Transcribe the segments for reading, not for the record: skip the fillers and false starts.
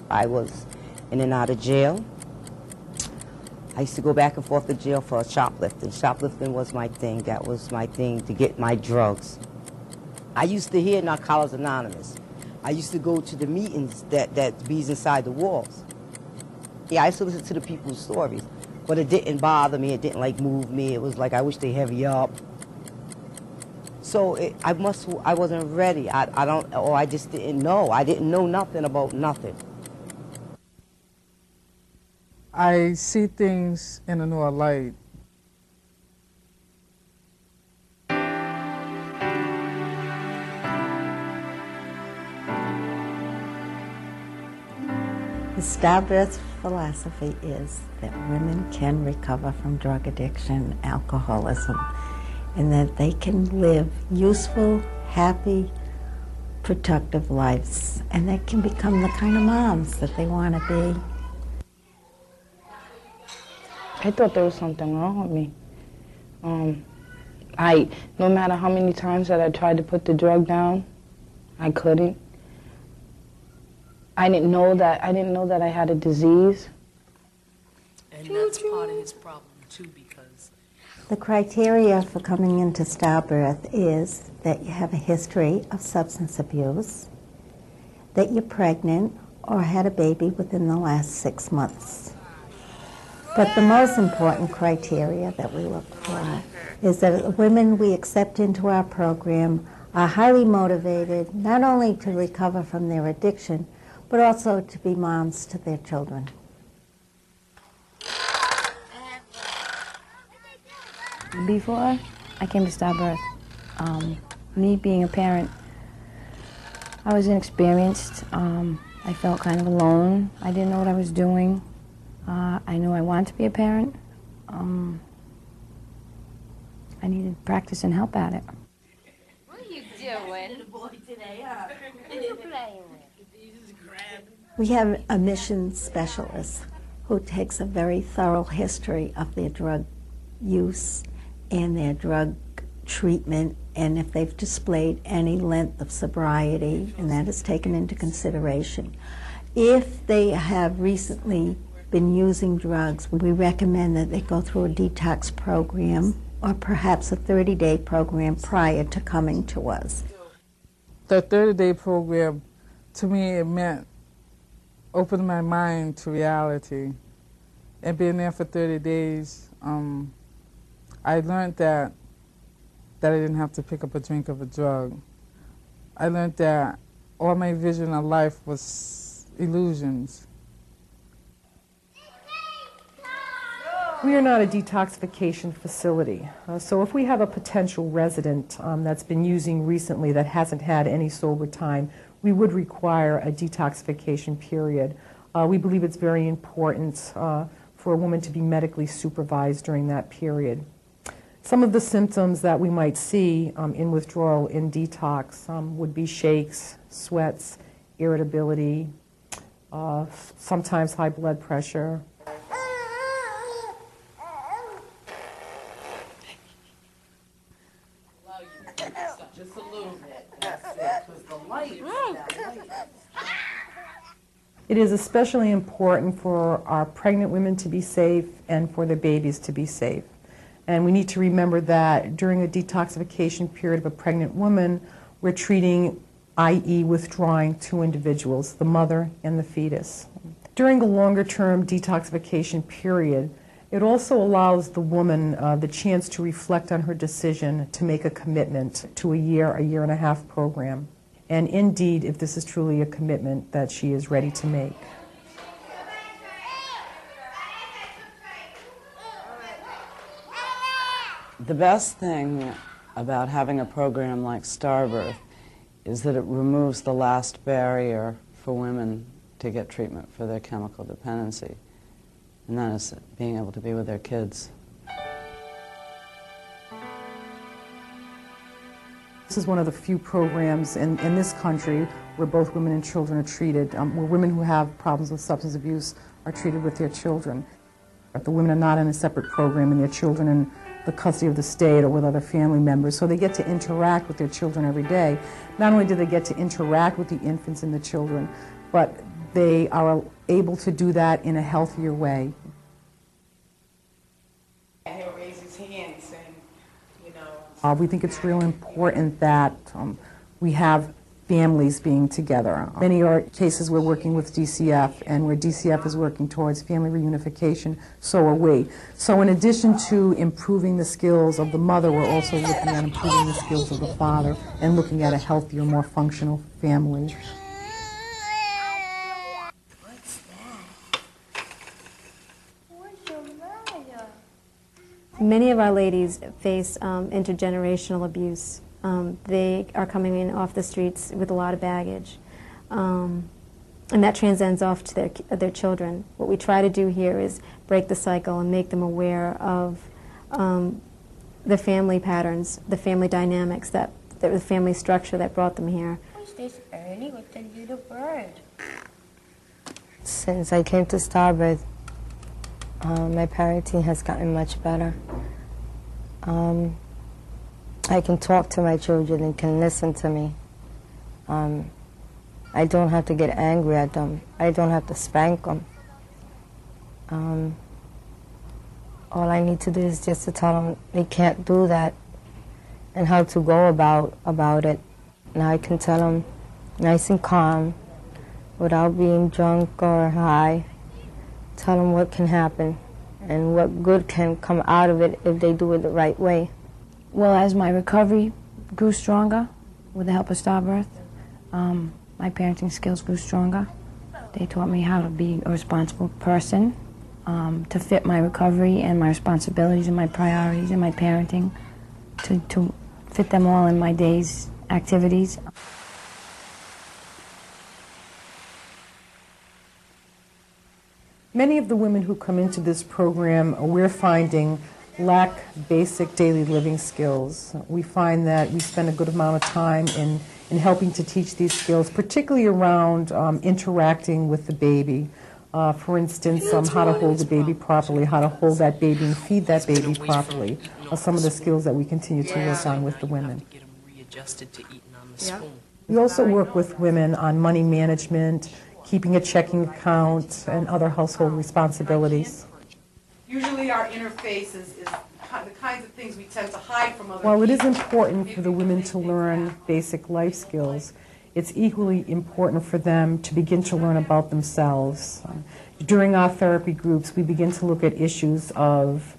I was in and out of jail. I used to go back and forth to jail for shoplifting. Shoplifting was my thing. That was my thing to get my drugs. I used to hear Narcotics Anonymous. I used to go to the meetings that be inside the walls. Yeah, I used to listen to the people's stories, but it didn't bother me. It didn't like move me. It was like I wish they heavy up. So I wasn't ready. I just didn't know. I didn't know nothing about nothing. I see things in a newer light. The STARBirth philosophy is that women can recover from drug addiction, alcoholism, and that they can live useful, happy, productive lives, and they can become the kind of moms that they want to be. I thought there was something wrong with me. No matter how many times that I tried to put the drug down, I couldn't. I didn't know that I had a disease. And that's part of his problem too, because the criteria for coming into STARBirth is that you have a history of substance abuse, that you're pregnant or had a baby within the last 6 months. But the most important criteria that we look for is that the women we accept into our program are highly motivated not only to recover from their addiction, but also to be moms to their children. Before I came to STARBirth, me being a parent, I was inexperienced. I felt kind of alone. I didn't know what I was doing. I knew I wanted to be a parent. I needed practice and help at it. What are you doing? Boy today, huh? What are you playing with? We have a mission specialist who takes a very thorough history of their drug use and their drug treatment, and if they've displayed any length of sobriety, and that is taken into consideration. If they have recently been using drugs, we recommend that they go through a detox program or perhaps a 30-day program prior to coming to us. The 30-day program, to me, it meant opening my mind to reality. And being there for 30 days, I learned that I didn't have to pick up a drink of a drug. I learned that all my vision of life was illusions. We are not a detoxification facility. So if we have a potential resident that's been using recently that hasn't had any sober time, we would require a detoxification period. We believe it's very important for a woman to be medically supervised during that period. Some of the symptoms that we might see in withdrawal in detox would be shakes, sweats, irritability, sometimes high blood pressure. just a little bit. That's it. Because the light, It is especially important for our pregnant women to be safe and for their babies to be safe. And we need to remember that during a detoxification period of a pregnant woman, we're treating, i.e. withdrawing, two individuals, the mother and the fetus. During a longer-term detoxification period, it also allows the woman the chance to reflect on her decision to make a commitment to a year and a half program. And indeed, if this is truly a commitment that she is ready to make. The best thing about having a program like STARBirth is that it removes the last barrier for women to get treatment for their chemical dependency, and that is being able to be with their kids. This is one of the few programs in this country where both women and children are treated, where women who have problems with substance abuse are treated with their children. The women are not in a separate program and their children in the custody of the state or with other family members, so they get to interact with their children every day. Not only do they get to interact with the infants and the children, but they are able to do that in a healthier way. He'll raise his hand saying, you know. We think it's real important that we have families being together. Many are cases we're working with DCF, and where DCF is working towards family reunification, so are we. So in addition to improving the skills of the mother, we're also looking at improving the skills of the father and looking at a healthier, more functional family. Many of our ladies face intergenerational abuse. They are coming in off the streets with a lot of baggage, and that transcends off to their children. What we try to do here is break the cycle and make them aware of the family patterns, the family dynamics, the family structure that brought them here. Who's this Ernie with the little bird? Since I came to STARBirth, my parenting has gotten much better. I can talk to my children and can listen to me. I don't have to get angry at them. I don't have to spank them. All I need to do is just to tell them they can't do that and how to go about it. And I can tell them nice and calm without being drunk or high. Tell them what can happen and what good can come out of it if they do it the right way. Well, as my recovery grew stronger with the help of STARBirth, my parenting skills grew stronger. They taught me how to be a responsible person, to fit my recovery and my responsibilities and my priorities and my parenting, to fit them all in my day's activities. Many of the women who come into this program, we're finding, lack basic daily living skills. We find that we spend a good amount of time in helping to teach these skills, particularly around interacting with the baby. For instance, how to hold the baby properly, how to hold that baby and feed that baby properly are some of the skills that we continue to work on with the women. We also work with women on money management, keeping a checking account, and other household responsibilities. Usually our interface is the kinds of things we tend to hide from other people. While it is important for the women to learn basic life skills, it's equally important for them to begin to learn about themselves. During our therapy groups, we begin to look at issues of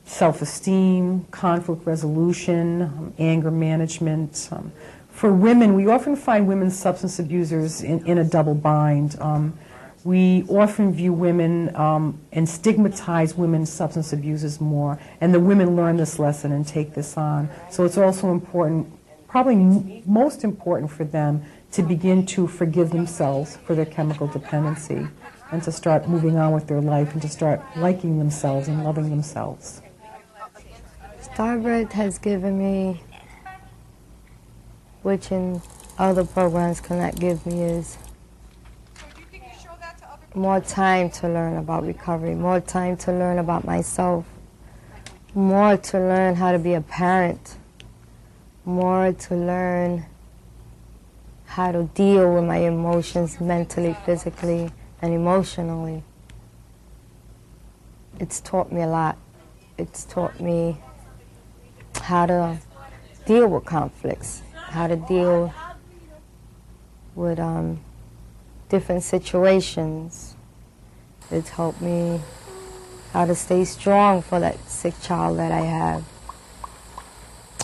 self-esteem, conflict resolution, anger management. For women, we often find women substance abusers in a double bind. We often view women and stigmatize women substance abusers more, and the women learn this lesson and take this on. So it's also important, probably most important for them, to begin to forgive themselves for their chemical dependency and to start moving on with their life and to start liking themselves and loving themselves. STARBirth has given me, which in other programs cannot give me, is more time to learn about recovery, more time to learn about myself, more to learn how to be a parent, more to learn how to deal with my emotions mentally, physically, and emotionally. It's taught me a lot. It's taught me how to deal with conflicts, how to deal with different situations. It's helped me how to stay strong for that sick child that I have,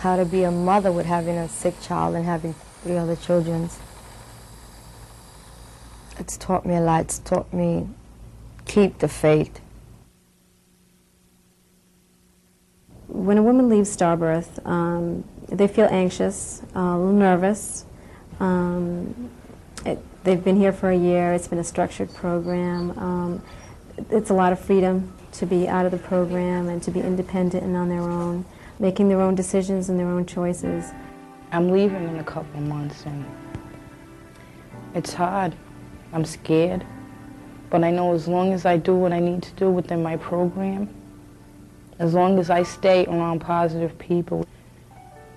how to be a mother with having a sick child and having 3 other children. It's taught me a lot. It's taught me keep the faith. When a woman leaves STARBirth, they feel anxious, a little nervous. They've been here for a year. It's been a structured program. It's a lot of freedom to be out of the program and to be independent and on their own, making their own decisions and their own choices. I'm leaving in a couple of months, and it's hard. I'm scared. But I know as long as I do what I need to do within my program, as long as I stay around positive people,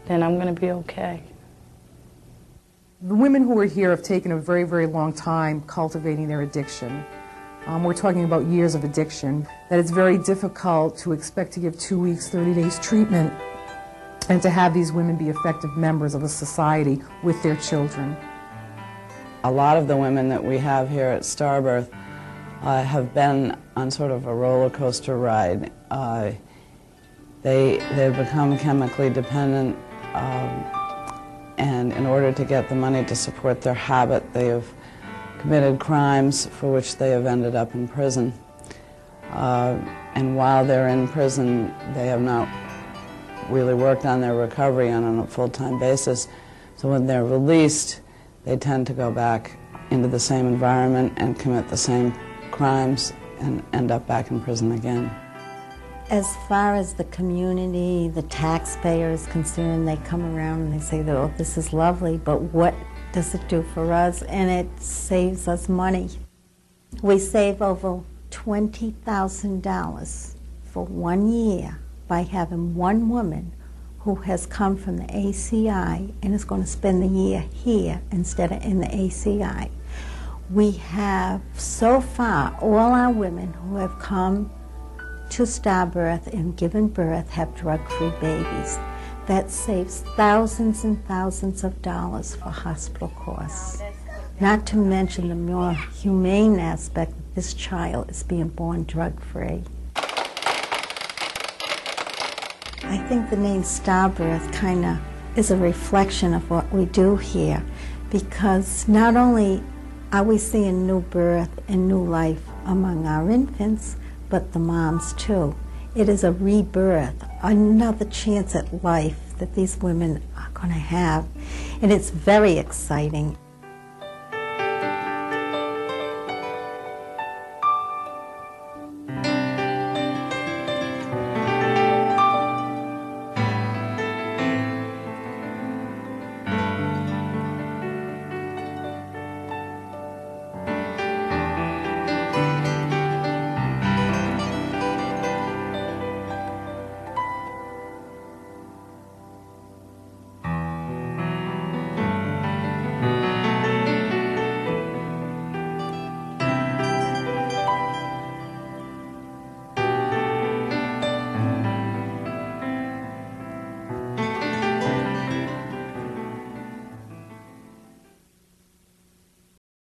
then I'm going to be okay. The women who are here have taken a very, very long time cultivating their addiction. We're talking about years of addiction, that it's very difficult to expect to give 2 weeks, 30 days treatment and to have these women be effective members of a society with their children. A lot of the women that we have here at STARBirth have been on sort of a roller coaster ride. They've become chemically dependent, and in order to get the money to support their habit, they have committed crimes for which they have ended up in prison. And while they're in prison, they have not really worked on their recovery on a full-time basis. So when they're released, they tend to go back into the same environment and commit the same crimes and end up back in prison again. As far as the community, the taxpayer is concerned, they come around and they say, oh, this is lovely, but what does it do for us? And it saves us money. We save over $20,000 for 1 year by having one woman who has come from the ACI and is going to spend the year here instead of in the ACI. We have, so far, all our women who have come to STARBirth and given birth have drug-free babies. That saves thousands and thousands of dollars for hospital costs. Not to mention the more humane aspect that this child is being born drug-free. I think the name STARBirth kind of is a reflection of what we do here, because not only are we seeing new birth and new life among our infants, but the moms too. It is a rebirth, another chance at life that these women are going to have, and it's very exciting.